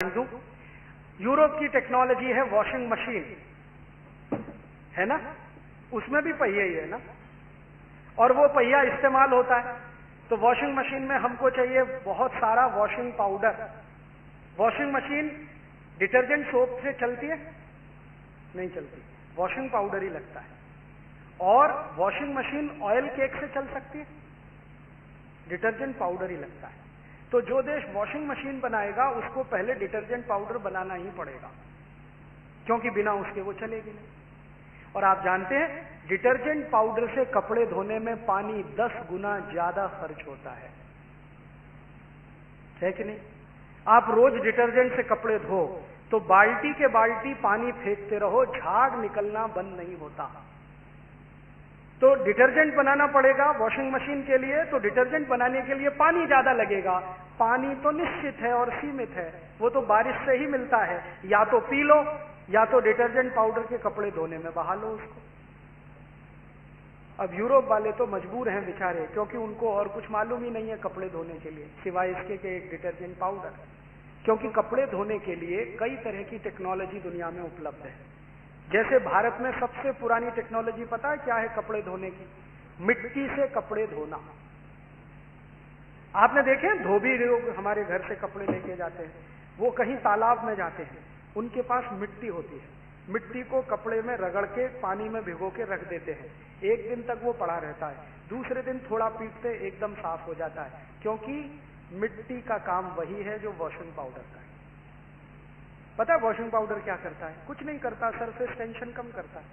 दूं, यूरोप की टेक्नोलॉजी है वॉशिंग मशीन, है ना, उसमें भी पहिए ही है ना, और वो पहिया इस्तेमाल होता है। तो वॉशिंग मशीन में हमको चाहिए बहुत सारा washing powder. Washing machine detergent soap से चलती है? नहीं चलती, वॉशिंग पाउडर ही लगता है। और वॉशिंग मशीन ऑयल केक से चल सकती है? डिटर्जेंट पाउडर ही लगता है। तो जो देश वॉशिंग मशीन बनाएगा उसको पहले डिटर्जेंट पाउडर बनाना ही पड़ेगा, क्योंकि बिना उसके वो चलेगी नहीं। और आप जानते हैं डिटर्जेंट पाउडर से कपड़े धोने में पानी 10 गुना ज्यादा खर्च होता है कि नहीं? आप रोज डिटर्जेंट से कपड़े धो तो बाल्टी के बाल्टी पानी फेंकते रहो, झाग निकलना बंद नहीं होता। तो डिटर्जेंट बनाना पड़ेगा वॉशिंग मशीन के लिए, तो डिटर्जेंट बनाने के लिए पानी ज्यादा लगेगा। पानी तो निश्चित है और सीमित है, वो तो बारिश से ही मिलता है, या तो पी लो या तो डिटर्जेंट पाउडर के कपड़े धोने में बहा लो उसको। अब यूरोप वाले तो मजबूर हैं बेचारे, क्योंकि उनको और कुछ मालूम ही नहीं है कपड़े धोने के लिए सिवाय इसके कि एक डिटर्जेंट पाउडर। क्योंकि कपड़े धोने के लिए कई तरह की टेक्नोलॉजी दुनिया में उपलब्ध है। जैसे भारत में सबसे पुरानी टेक्नोलॉजी पता है क्या है कपड़े धोने की? मिट्टी से कपड़े धोना। आपने देखे धोबी लोग हमारे घर से कपड़े लेके जाते हैं, वो कहीं तालाब में जाते हैं, उनके पास मिट्टी होती है, मिट्टी को कपड़े में रगड़ के पानी में भिगो के रख देते हैं। एक दिन तक वो पड़ा रहता है, दूसरे दिन थोड़ा पीटते एकदम साफ हो जाता है, क्योंकि मिट्टी का काम वही है जो वॉशिंग पाउडर का है। पता है वॉशिंग पाउडर क्या करता है? कुछ नहीं करता, सरफेस टेंशन कम करता है।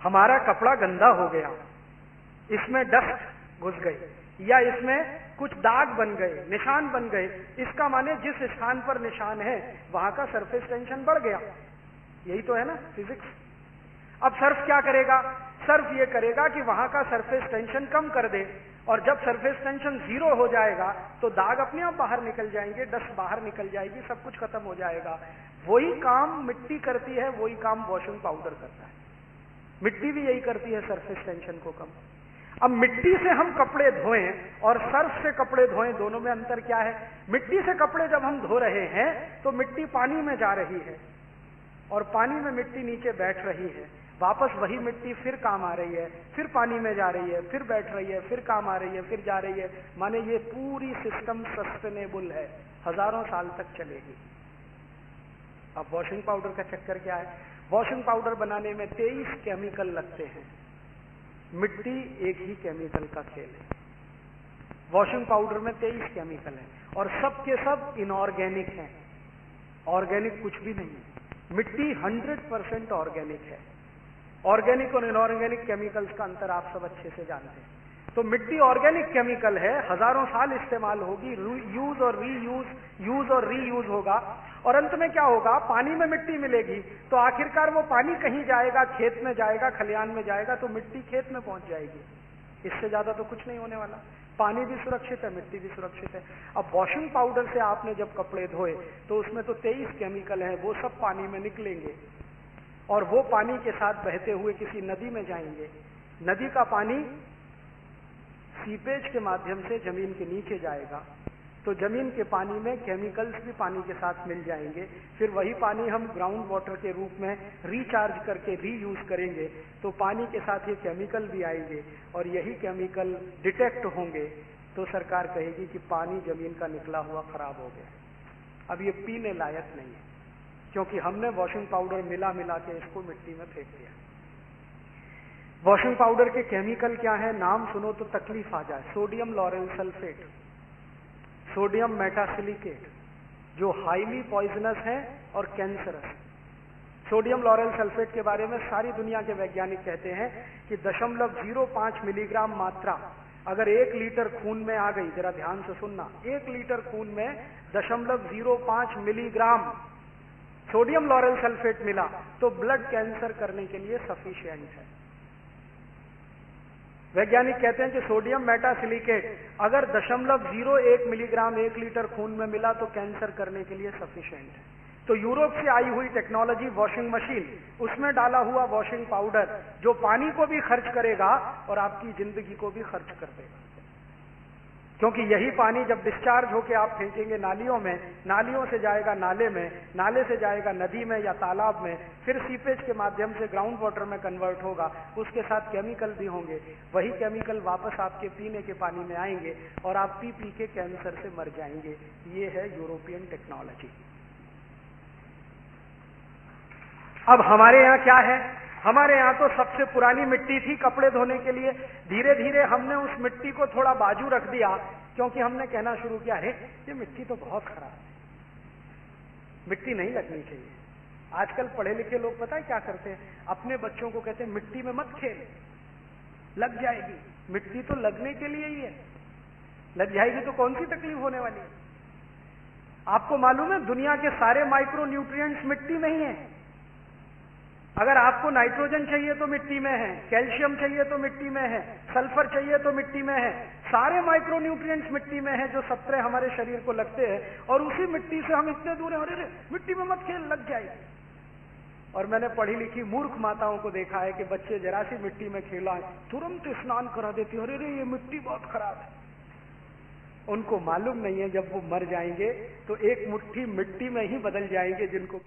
हमारा कपड़ा गंदा हो गया, इसमें डस्ट घुस गई या इसमें कुछ दाग बन गए, निशान बन गए, इसका माने जिस स्थान पर निशान है वहां का सरफेस टेंशन बढ़ गया। यही तो है ना फिजिक्स। अब सर्फ क्या करेगा? सर्फ ये करेगा कि वहां का सरफेस टेंशन कम कर दे, और जब सरफेस टेंशन 0 हो जाएगा तो दाग अपने आप बाहर निकल जाएंगे, डस्ट बाहर निकल जाएगी, सब कुछ खत्म हो जाएगा। वही काम मिट्टी करती है, वही काम वॉशिंग पाउडर करता है। मिट्टी भी यही करती है, सरफेस टेंशन को कम। अब मिट्टी से हम कपड़े धोएं और सर्फ से कपड़े धोएं, दोनों में अंतर क्या है? मिट्टी से कपड़े जब हम धो रहे हैं तो मिट्टी पानी में जा रही है और पानी में मिट्टी नीचे बैठ रही है, वापस वही मिट्टी फिर काम आ रही है, फिर पानी में जा रही है, फिर बैठ रही है, फिर काम आ रही है, फिर जा रही है। माने ये पूरी सिस्टम सस्टेनेबल है, हजारों साल तक चलेगी। अब वॉशिंग पाउडर का चक्कर क्या है? वॉशिंग पाउडर बनाने में 23 केमिकल लगते हैं, मिट्टी एक ही केमिकल का खेल है। वॉशिंग पाउडर में 23 केमिकल हैं और सब के सब इनऑर्गेनिक हैं, ऑर्गेनिक कुछ भी नहीं है। मिट्टी 100% ऑर्गेनिक है। ऑर्गेनिक और इनऑर्गेनिक केमिकल्स का अंतर आप सब अच्छे से जानते हैं। तो मिट्टी ऑर्गेनिक केमिकल है, हजारों साल इस्तेमाल होगी, यूज और रीयूज, यूज और रीयूज होगा, और अंत में क्या होगा? पानी में मिट्टी मिलेगी, तो आखिरकार वो पानी कहीं जाएगा, खेत में जाएगा, खलिहान में जाएगा, तो मिट्टी खेत में पहुंच जाएगी। इससे ज्यादा तो कुछ नहीं होने वाला। पानी भी सुरक्षित है, मिट्टी भी सुरक्षित है। अब वॉशिंग पाउडर से आपने जब कपड़े धोए तो उसमें तो 23 केमिकल है, वो सब पानी में निकलेंगे और वो पानी के साथ बहते हुए किसी नदी में जाएंगे। नदी का पानी सीपेज के माध्यम से जमीन के नीचे जाएगा, तो जमीन के पानी में केमिकल्स भी पानी के साथ मिल जाएंगे। फिर वही पानी हम ग्राउंड वाटर के रूप में रिचार्ज करके रीयूज करेंगे, तो पानी के साथ ये केमिकल भी आएंगे और यही केमिकल डिटेक्ट होंगे, तो सरकार कहेगी कि पानी जमीन का निकला हुआ खराब हो गया, अब ये पीने लायक नहीं है, क्योंकि हमने वॉशिंग पाउडर मिला मिला के इसको मिट्टी में फेंक दिया। वॉशिंग पाउडर के केमिकल क्या है? नाम सुनो तो तकलीफ आ जाए। Sodium lauryl sulphate, sodium metasilicate, जो हाईली पॉइजनस है और कैंसरस। सोडियम लॉरेल सल्फेट के बारे में सारी दुनिया के वैज्ञानिक कहते हैं कि 0.05 मिलीग्राम मात्रा अगर 1 लीटर खून में आ गई, जरा ध्यान से सुनना, 1 लीटर खून में 0.05 मिलीग्राम सोडियम लॉरेल सल्फेट मिला तो ब्लड कैंसर करने के लिए सफिशिएंट है। वैज्ञानिक कहते हैं कि सोडियम मेटासिलिकेट अगर 0.01 मिलीग्राम 1 लीटर खून में मिला तो कैंसर करने के लिए सफिशिएंट है। तो यूरोप से आई हुई टेक्नोलॉजी वॉशिंग मशीन, उसमें डाला हुआ वॉशिंग पाउडर जो पानी को भी खर्च करेगा और आपकी जिंदगी को भी खर्च कर देगा। क्योंकि यही पानी जब डिस्चार्ज होके आप फेंकेंगे नालियों में, नालियों से जाएगा नाले में, नाले से जाएगा नदी में या तालाब में, फिर सीपेज के माध्यम से ग्राउंड वाटर में कन्वर्ट होगा, उसके साथ केमिकल भी होंगे, वही केमिकल वापस आपके पीने के पानी में आएंगे और आप पी पी के कैंसर से मर जाएंगे। ये है यूरोपियन टेक्नोलॉजी। अब हमारे यहाँ क्या है? हमारे यहाँ तो सबसे पुरानी मिट्टी थी कपड़े धोने के लिए। धीरे धीरे हमने उस मिट्टी को थोड़ा बाजू रख दिया, क्योंकि हमने कहना शुरू किया, अरे ये मिट्टी तो बहुत खराब है, मिट्टी नहीं लगनी चाहिए। आजकल पढ़े लिखे लोग पता है क्या करते हैं? अपने बच्चों को कहते हैं मिट्टी में मत खेल, लग जाएगी। मिट्टी तो लगने के लिए ही है, लग जाएगी तो कौन सी तकलीफ होने वाली है? आपको मालूम है दुनिया के सारे माइक्रो न्यूट्रिएंट्स मिट्टी में ही है। अगर आपको नाइट्रोजन चाहिए तो मिट्टी में है, कैल्शियम चाहिए तो मिट्टी में है, सल्फर चाहिए तो मिट्टी में है, सारे माइक्रो न्यूट्रिएंट्स मिट्टी में है जो 17 हमारे शरीर को लगते हैं। और उसी मिट्टी से हम इतने दूर हैं, अरे मिट्टी में मत खेल, लग जाएगी। और मैंने पढ़ी लिखी मूर्ख माताओं को देखा है कि बच्चे जरा सी मिट्टी में खेला है तुरंत स्नान करा देती, अरे ये मिट्टी बहुत खराब है। उनको मालूम नहीं है जब वो मर जाएंगे तो एक मुट्ठी मिट्टी में ही बदल जाएंगे जिनको